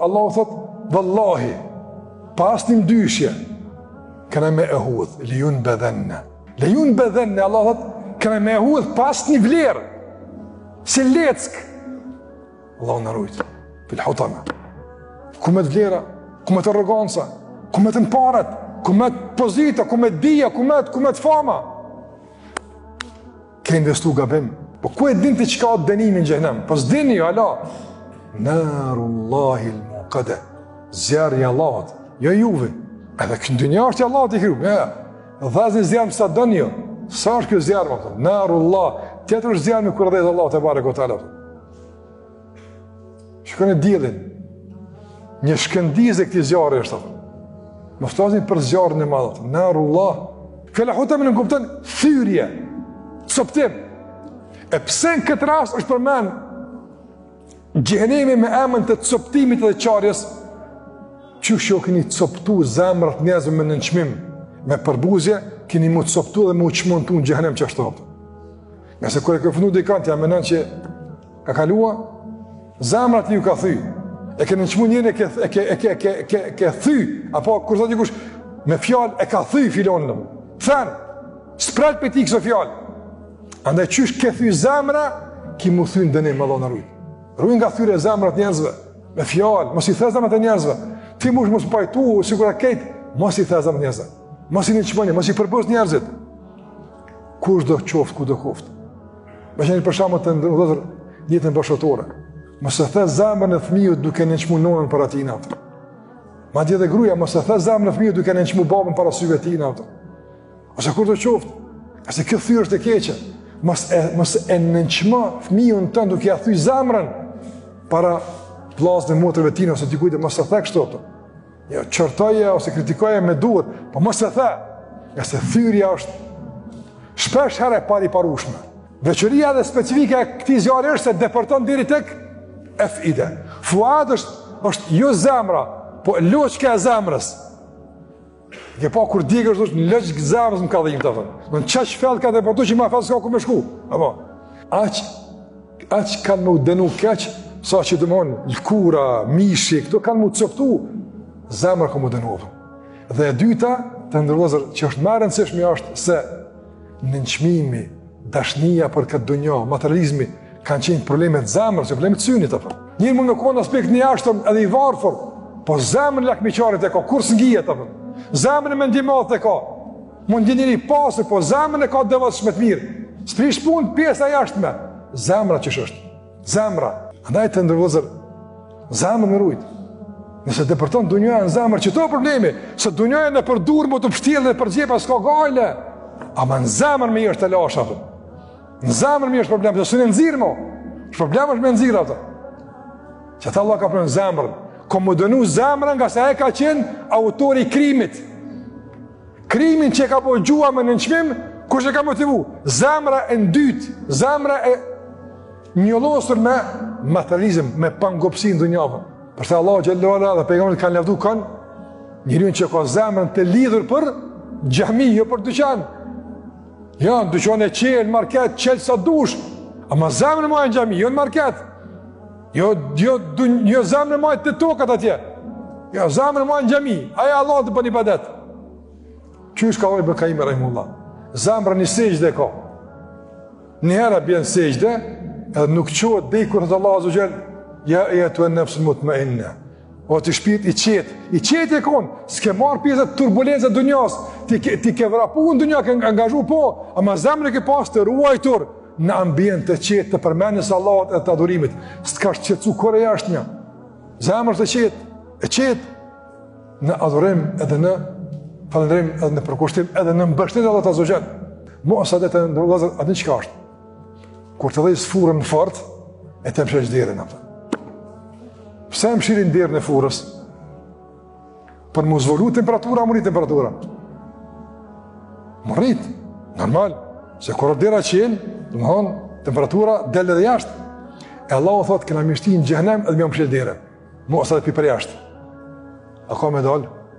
Allahu thot, vallahi, pas një mdyshje, këna me e hudh, lejun bedhenne. Lejun bedhenne, Allah thot, këna me e hudh pas një vlerë, si leck. Allahu në rujtë, fil hutama. Ku me të vlera, ku me të arroganca, ku me të nëparet, ku me të pozita, ku me të dija, ku me të fama. Ke investu gabim. Po ku e din të qka o të denimin gjehnem? Po s'dini jo, Allah. Narullahi l-muqade. Zjarë i Allahot. Jo juve. Edhe kënë dynja është i Allahot i hyrëm. Ja. Dhazni zjarë më sa dënë jo. Sa është kjo zjarë më? Narullah. Tjetër është zjarë me kërë dhejtë Allahot e bare këtë alaf. Shkën e dilin. Një shkëndiz e këti zjarë është. Më ftasin për zjarën e madhët. Narullah. Këlla hutëm në kuptën thyrje. Coptim. E pse në këtë rast është përmen gjehenemi me emën të coptimit dhe qarjes, që shjo këni coptu zemrat njerëzve me nënçmim, me përbuzje, këni mu coptu dhe mu qmontu në gjehenem që është hapë. Nëse kër e këfëndu dhe i kanë, ja menon që ka kalua, zemrat ju ka thy, e ke nënçmu njën e ke thy, apo kërë thot dikush, me fjallë e ka thy filonë në mu. Thënë, spret për ti këso fjallë. Andaj qysh ke thy zemra, ki mu thy në dënim, Allah në rujtë. Rujnë nga thyre zemrat njerëzve, me fjallë, mos i the zemrat e njerëzve. Ti mush mos pajtu, sigur e ketë, mos i the zemrat njerëzve. Mos i një qëmënje, mos i përbës njerëzit. Kush do qoftë, ku do koftë. Me që një përshamë të ndërëzër njëtën bashkëtore. Mos e the zemrën e fëmiju duke në qëmu nonën për ati në aftër. Ma dje dhe gruja, mos e the zemrën e fëmiju duke në qëmu babën për asyve ti në aftër. Ose kur do qoftë, ase kjo thyrë është e keqe. Mos e nënçma fëmijën tënë duke ja thy zemrën para plasën e motrëve tina, ose dikujtë, mos e the kështu ato. Jo, qërtoje ose kritikoje me duhet, po mos e the, nga se thyrja është shpesh herë e pari parushme. Veçëria dhe specifike e këti zjarë është se depërton diri tek F-ide. Fuad është jo zemra, po loqke e zemrës. Ke pa kur dikë është në loqke zemrës më ka dhejmë të thënë. Në qaq fell ka depërtu që ma fell s'ka ku me shku. Apo, aq kanë më denu keq, sa që dëmonë, lkura, mishi, këto kanë më të coptu, zemrë ka më denu. Dhe e dyta, të ndërlozër, që është më rëndësishme është se nënçmimi, dashnia për këtë dunjë, materializmi, kanë qenë problemet zemrës, problemet synit apo. Njëri mund të konë aspekt një jashtëm edhe i varfër, po zemrën lakmiqarit e ka, kur s'ngijet apo. Zemrën e mendimat e ka. Mund të njëri pasur, po zemrën e ka devotshme të mirë. S'prish punë pjesa jashtme. Zemra ç'është? Zemra. Andaj të ndërvozër, zemrën e rujt. Nëse depërton dunjën në zemër, që to problemi, se dunjën e për durë më të pështjellë dhe për gjepa s'ka gajle. Ama në zemër me i është të lasha. Në zemër me i është problem, se së në nëzirë mo. Problem është me nëzirë ato. Që ta Allah ka për në zemërën. Ko më dënu zemërën nga se e ka qenë autori krimit. Krimin që ka po gjua me nënçmim, kush e ka motivu? Zemra e ndytë, zemra e njëllosur me materializm, me pangopsin dë njavën. Përse Allah Gjellola dhe pejgamberit kanë lavdu kanë njëriun që ka zemrën të lidhur për xhami, jo për dyqan. Ja, në dyqan e qelë, në market, qelë sa dush. Ama zemrën ma e në xhami, jo në market. Jo zemrën ma e të tokat atje. Jo, zemrën ma e në xhami. Aja Allah të bën ibadet. Qysh ka ojë Bëkaimi rahimullah. Zemrën një sejgjde ka. Njëherë bjen sejgjde, edhe nuk qohet dhe i kur të Allah Azza Jall, ja e të e nëpsën mutmainna. O të shpirt i qetë e konë, s'ke marë pjesët turbulencët dunjas, ti ke vrapu në dunja, ke angazhu po, ama zemrë ke pas të ruajtur në ambient të qetë, të përmenës Allahot e të adurimit, s'ka shqetsu kore jashtë një. Zemrë të qetë, në adurim edhe në falendrim edhe në përkushtim edhe në mbështet edhe të azogjen. Mos adet e ndërlazër, atë një qka është. Kur të dhej sfurën në fort, e të msheq dherën atë. Pse më shirin derën e furës? Për mu zvolu temperatura, më rrit temperatura. Më rrit, normal. Se kur dera qenë, dhe më thonë, temperatura del edhe jashtë. E Allah o thotë, këna mishti në gjehnem edhe më mshel derën. Mos edhe pi për jashtë. A ka me dalë?